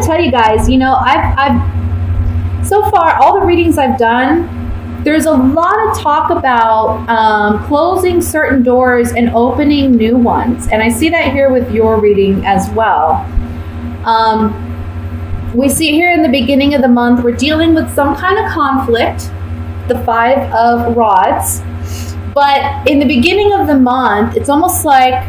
to tell you guys, I've so far, all the readings I've done, there's a lot of talk about closing certain doors and opening new ones. And I see that here with your reading as well. We see here in the beginning of the month, we're dealing with some kind of conflict, the Five of Rods. But in the beginning of the month, it's almost like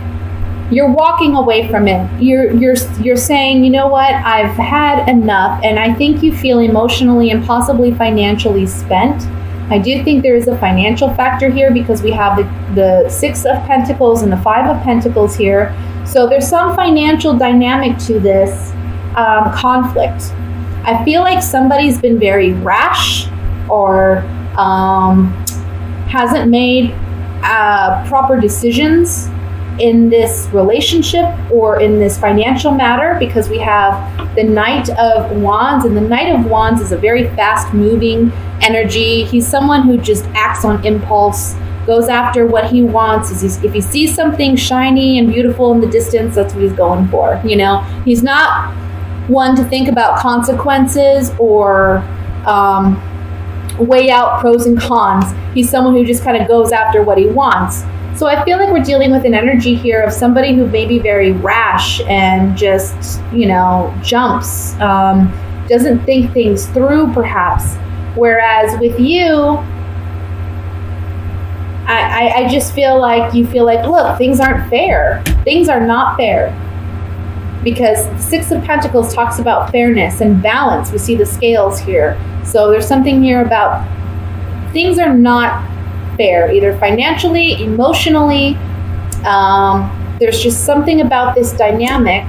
you're walking away from it. You're saying, you know what, I've had enough, and I think you feel emotionally and possibly financially spent. I do think there is a financial factor here because we have the Six of Pentacles and the Five of Pentacles here. So there's some financial dynamic to this conflict. I feel like somebody's been very rash or hasn't made proper decisions in this relationship or in this financial matter, because we have the Knight of Wands, and the Knight of Wands is a very fast moving energy. He's someone who just acts on impulse, goes after what he wants. If he sees something shiny and beautiful in the distance, that's what he's going for. He's not one to think about consequences or weigh out pros and cons. He's someone who just kind of goes after what he wants. So I feel like we're dealing with an energy here of somebody who may be very rash and just, jumps, doesn't think things through perhaps. Whereas with you, I just feel like you feel like, look, things aren't fair. Things are not fair. Because the Six of Pentacles talks about fairness and balance. We see the scales here. So there's something here about things are not fair, either financially, emotionally. There's just something about this dynamic,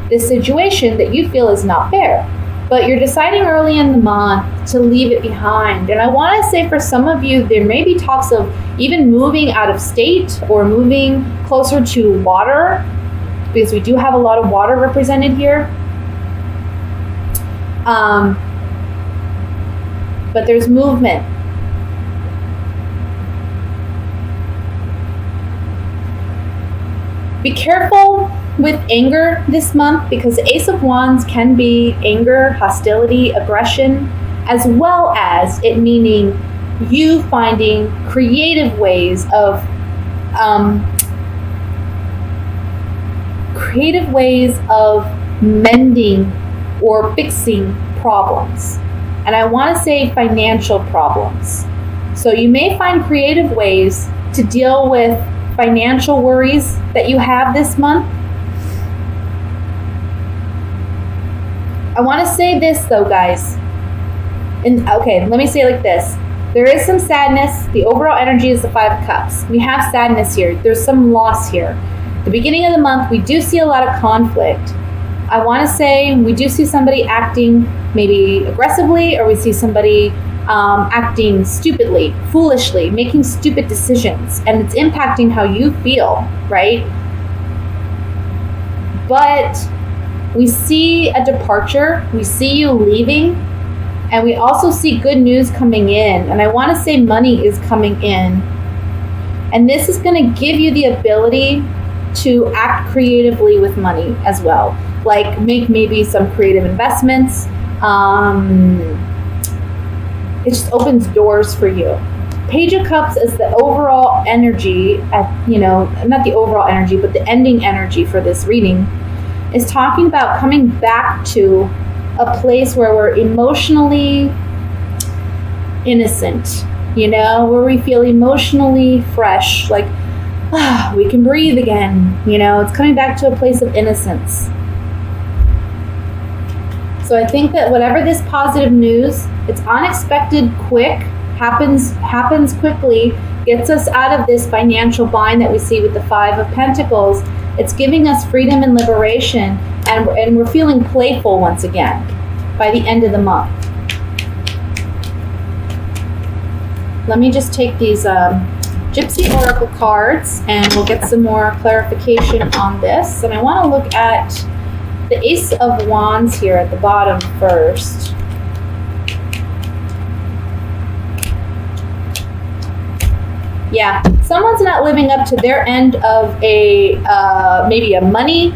this situation that you feel is not fair. But you're deciding early in the month to leave it behind. And I want to say for some of you, there may be talks of even moving out of state or moving closer to water, because we do have a lot of water represented here. But there's movement. Be careful with anger this month, because the Ace of Wands can be anger, hostility, aggression, as well as it meaning you finding creative ways of mending or fixing problems. And I want to say financial problems. So you may find creative ways to deal with financial worries that you have this month. I want to say this though, guys. And okay, let me say it like this. There is some sadness. The overall energy is the Five of Cups. We have sadness here. There's some loss here. The beginning of the month, we do see a lot of conflict. I want to say we do see somebody acting maybe aggressively, or we see somebody acting stupidly, foolishly, making stupid decisions, and it's impacting how you feel, right? But we see a departure, we see you leaving, and we also see good news coming in. And I want to say money is coming in. And this is going to give you the ability to act creatively with money as well. Like make maybe some creative investments. It just opens doors for you. Page of Cups is the overall energy, not the overall energy, but the ending energy for this reading, is talking about coming back to a place where we're emotionally innocent, where we feel emotionally fresh, like, we can breathe again, it's coming back to a place of innocence. So I think that whatever this positive news, it's unexpected, quick, happens quickly, gets us out of this financial bind that we see with the Five of Pentacles. It's giving us freedom and liberation, and we're feeling playful once again by the end of the month. Let me just take these Gypsy Oracle cards, and we'll get some more clarification on this. And I want to look at the Ace of Wands here at the bottom first. Yeah, someone's not living up to their end of a maybe a money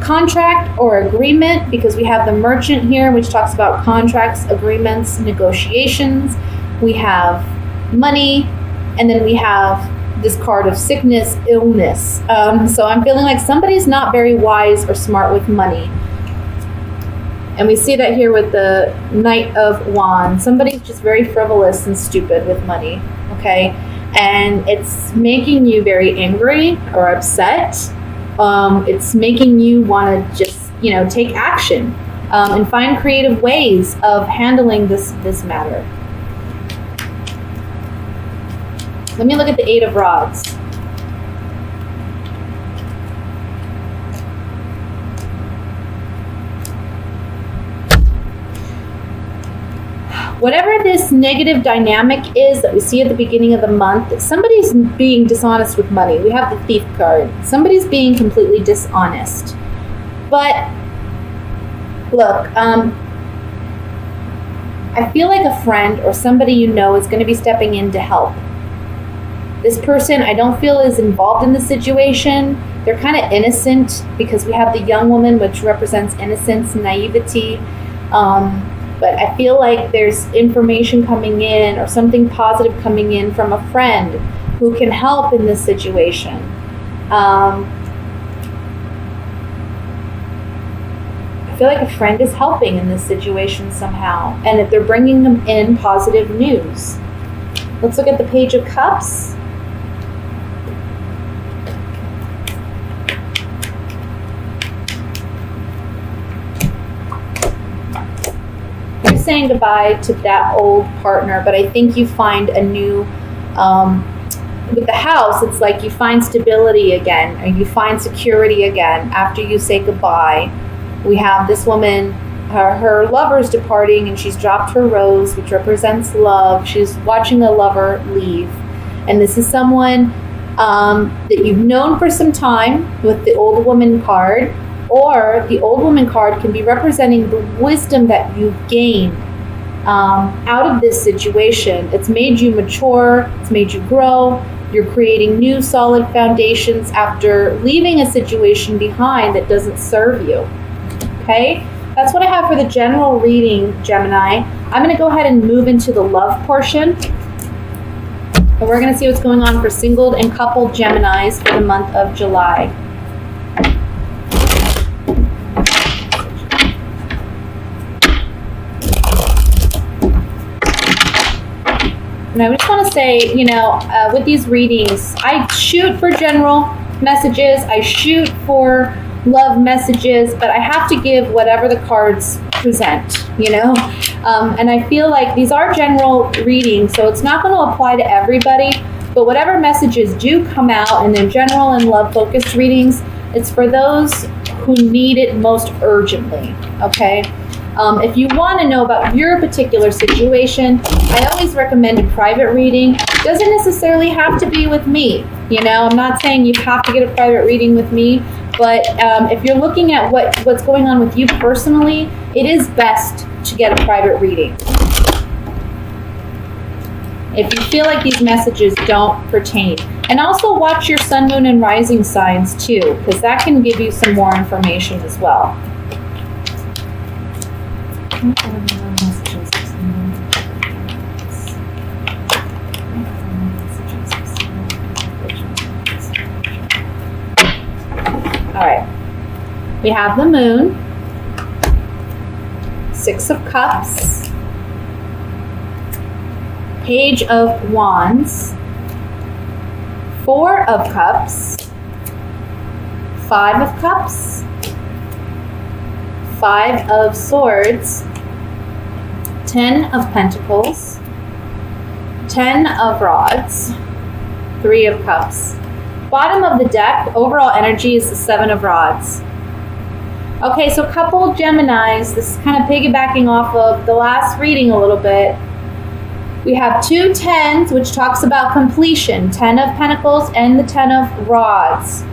contract or agreement, because we have the Merchant here, which talks about contracts, agreements, negotiations. We have money, and then we have this card of sickness, illness. So I'm feeling like somebody's not very wise or smart with money. And we see that here with the Knight of Wands. Somebody's just very frivolous and stupid with money, okay? And it's making you very angry or upset. It's making you want to just, take action and find creative ways of handling this matter. Let me look at the Eight of Rods. Whatever this negative dynamic is that we see at the beginning of the month, somebody's being dishonest with money. We have the Thief card. Somebody's being completely dishonest. But look, I feel like a friend or somebody you know is going to be stepping in to help. This person I don't feel is involved in the situation. They're kind of innocent because we have the young woman, which represents innocence, naivety. But I feel like there's information coming in or something positive coming in from a friend who can help in this situation. I feel like a friend is helping in this situation somehow, and if they're bringing them in positive news. Let's look at the Page of Cups. Saying goodbye to that old partner, but I think you find a new, with the House, it's like you find stability again, or you find security again after you say goodbye. We have this woman, her lover's departing, and she's dropped her rose, which represents love. She's watching a lover leave. And this is someone that you've known for some time with the Old Woman card. Or the Old Woman card can be representing the wisdom that you've gained out of this situation. It's made you mature. It's made you grow. You're creating new solid foundations after leaving a situation behind that doesn't serve you. Okay? That's what I have for the general reading, Gemini. I'm going to go ahead and move into the love portion. And we're going to see what's going on for singled and coupled Geminis for the month of July. And I just want to say, with these readings, I shoot for general messages. I shoot for love messages, but I have to give whatever the cards present, And I feel like these are general readings, so it's not going to apply to everybody. But whatever messages do come out in their general and love-focused readings, it's for those who need it most urgently, okay? If you want to know about your particular situation, I always recommend a private reading. It doesn't necessarily have to be with me. I'm not saying you have to get a private reading with me, but if you're looking at what's going on with you personally, it is best to get a private reading. If you feel like these messages don't pertain. And also watch your sun, moon, and rising signs too, because that can give you some more information as well. All right, we have the Moon, Six of Cups, Page of Wands, Four of Cups, Five of Cups, Five of Swords, 10 of Pentacles, 10 of Rods, 3 of Cups. Bottom of the deck, overall energy is the 7 of Rods. Okay, so couple Geminis, this is kind of piggybacking off of the last reading a little bit. We have 2 tens, which talks about completion, 10 of Pentacles and the 10 of Rods.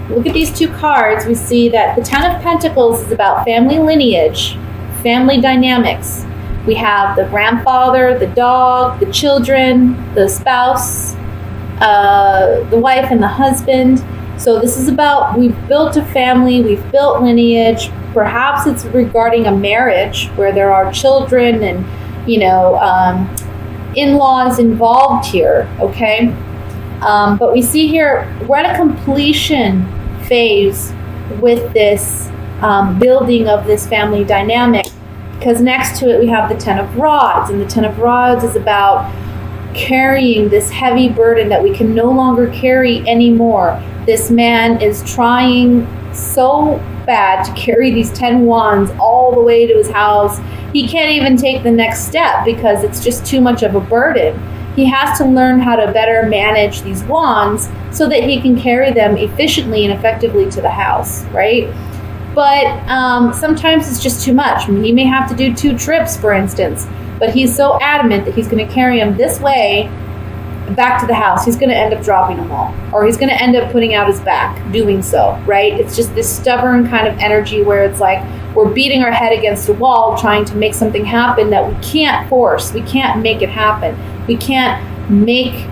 Look at these 2 cards. We see that the 10 of Pentacles is about family lineage, family dynamics. We have the grandfather, the dog, the children, the spouse, the wife and the husband. So this is about, we've built a family, we've built lineage. Perhaps it's regarding a marriage where there are children and, in-laws involved here, okay? But we see here, we're at a completion phase with this building of this family dynamic, because next to it we have the Ten of Rods, and the Ten of Rods is about carrying this heavy burden that we can no longer carry anymore. This man is trying so bad to carry these 10 wands all the way to his house. He can't even take the next step because it's just too much of a burden. He has to learn how to better manage these wands so that he can carry them efficiently and effectively to the house, right? But sometimes it's just too much. I mean, he may have to do 2 trips, for instance, but he's so adamant that he's going to carry them this way back to the house. He's going to end up dropping them all, or he's going to end up putting out his back doing so, right? It's just this stubborn kind of energy where it's like we're beating our head against a wall trying to make something happen that we can't force. We can't make it happen. We can't make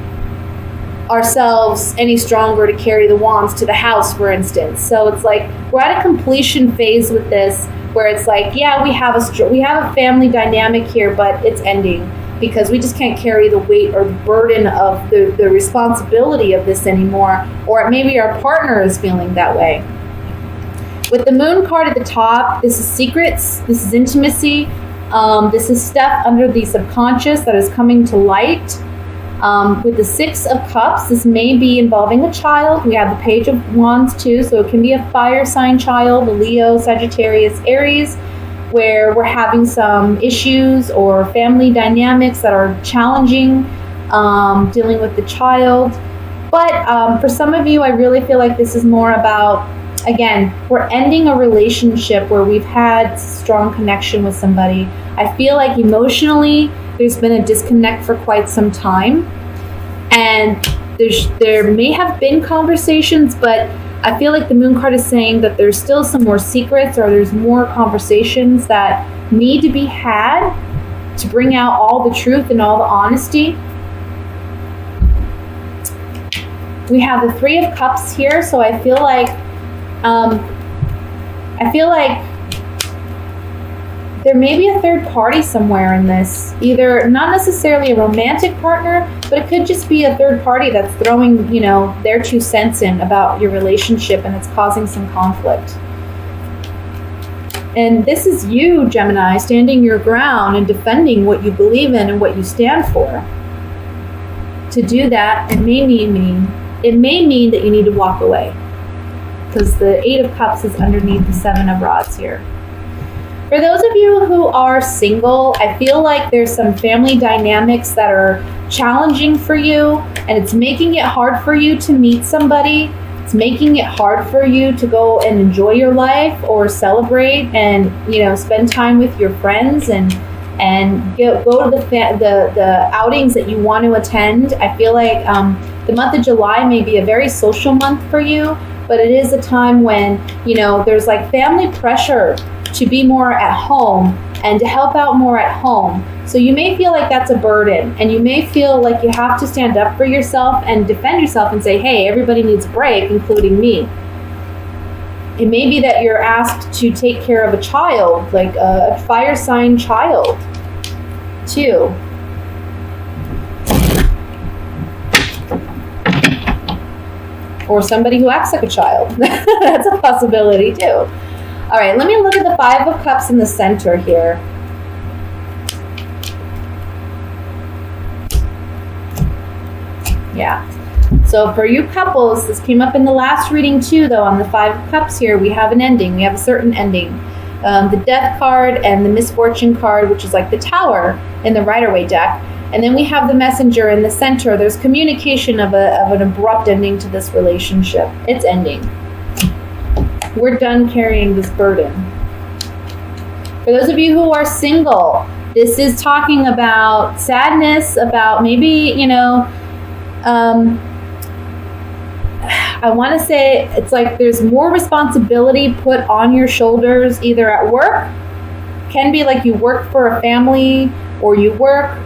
ourselves any stronger to carry the wands to the house, for instance. So it's like we're at a completion phase with this, where it's like, yeah, we have a family dynamic here, but it's ending because we just can't carry the weight or the burden of the responsibility of this anymore, or maybe our partner is feeling that way. With the Moon card at the top, this is secrets, this is intimacy, this is stuff under the subconscious that is coming to light. With the Six of Cups, this may be involving a child. We have the Page of Wands too, so it can be a fire sign child, a Leo, Sagittarius, Aries, where we're having some issues or family dynamics that are challenging, dealing with the child. But for some of you, I really feel like this is more about, again, we're ending a relationship where we've had strong connection with somebody. I feel like emotionally, there's been a disconnect for quite some time, and there may have been conversations, but I feel like the Moon card is saying that there's still some more secrets, or there's more conversations that need to be had to bring out all the truth and all the honesty. We have the Three of Cups here, so I feel like there may be a third party somewhere in this. Either not necessarily a romantic partner, but it could just be a third party that's throwing, their 2 cents in about your relationship, and it's causing some conflict. And this is you, Gemini, standing your ground and defending what you believe in and what you stand for. To do that, it may mean that you need to walk away, because the Eight of Cups is underneath the Seven of Rods here. For those of you who are single, I feel like there's some family dynamics that are challenging for you, and it's making it hard for you to meet somebody. It's making it hard for you to go and enjoy your life or celebrate and, spend time with your friends and go to the outings that you want to attend. I feel like the month of July may be a very social month for you, but it is a time when, there's like family pressure to be more at home and to help out more at home. So you may feel like that's a burden, and you may feel like you have to stand up for yourself and defend yourself and say, hey, everybody needs a break, including me. It may be that you're asked to take care of a child, like a fire sign child, too. Or somebody who acts like a child. That's a possibility, too. All right, let me look at the Five of Cups in the center here. Yeah. So for you couples, this came up in the last reading too, though, on the Five of Cups here, we have an ending. We have a certain ending. The Death card and the Misfortune card, which is like the Tower in the Rider-Waite deck. And then we have the Messenger in the center. There's communication of an abrupt ending to this relationship. It's ending. We're done carrying this burden. For those of you who are single, this is talking about sadness, about maybe, I want to say it's like there's more responsibility put on your shoulders, either at work, can be like you work for a family, or you work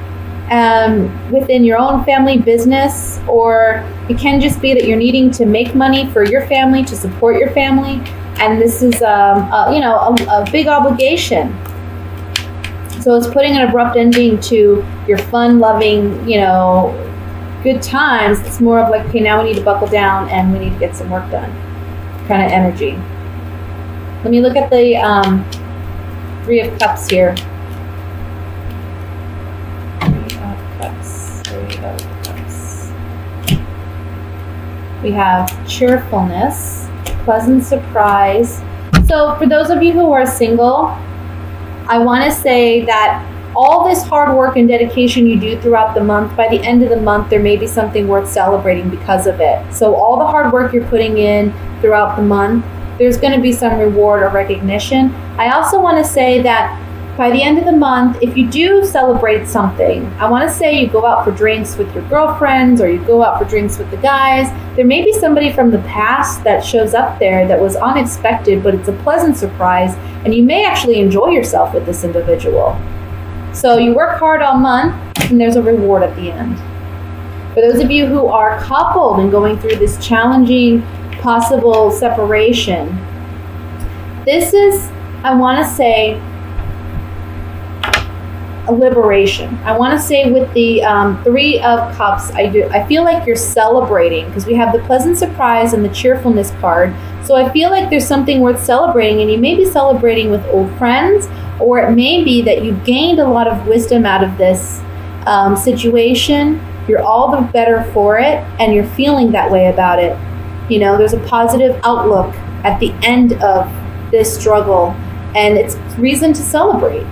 within your own family business, or it can just be that you're needing to make money for your family, to support your family, and this is a big obligation. So it's putting an abrupt ending to your fun-loving, good times. It's more of like, okay, now we need to buckle down and we need to get some work done kind of energy. Let me look at the Three of Cups here. Three of Cups. We have cheerfulness, pleasant surprise. So for those of you who are single, I want to say that all this hard work and dedication you do throughout the month, by the end of the month, there may be something worth celebrating because of it. So all the hard work you're putting in throughout the month, there's going to be some reward or recognition. I also want to say that by the end of the month, if you do celebrate something, I want to say you go out for drinks with your girlfriends or you go out for drinks with the guys. There may be somebody from the past that shows up there that was unexpected, but it's a pleasant surprise, and you may actually enjoy yourself with this individual. So you work hard all month, and there's a reward at the end. For those of you who are coupled and going through this challenging possible separation, this is, I want to say, a liberation. I want to say with the Three of Cups, I feel like you're celebrating, because we have the pleasant surprise and the cheerfulness card. So I feel like there's something worth celebrating, and you may be celebrating with old friends, or it may be that you gained a lot of wisdom out of this situation. You're all the better for it, and you're feeling that way about it. There's a positive outlook at the end of this struggle, and it's reason to celebrate.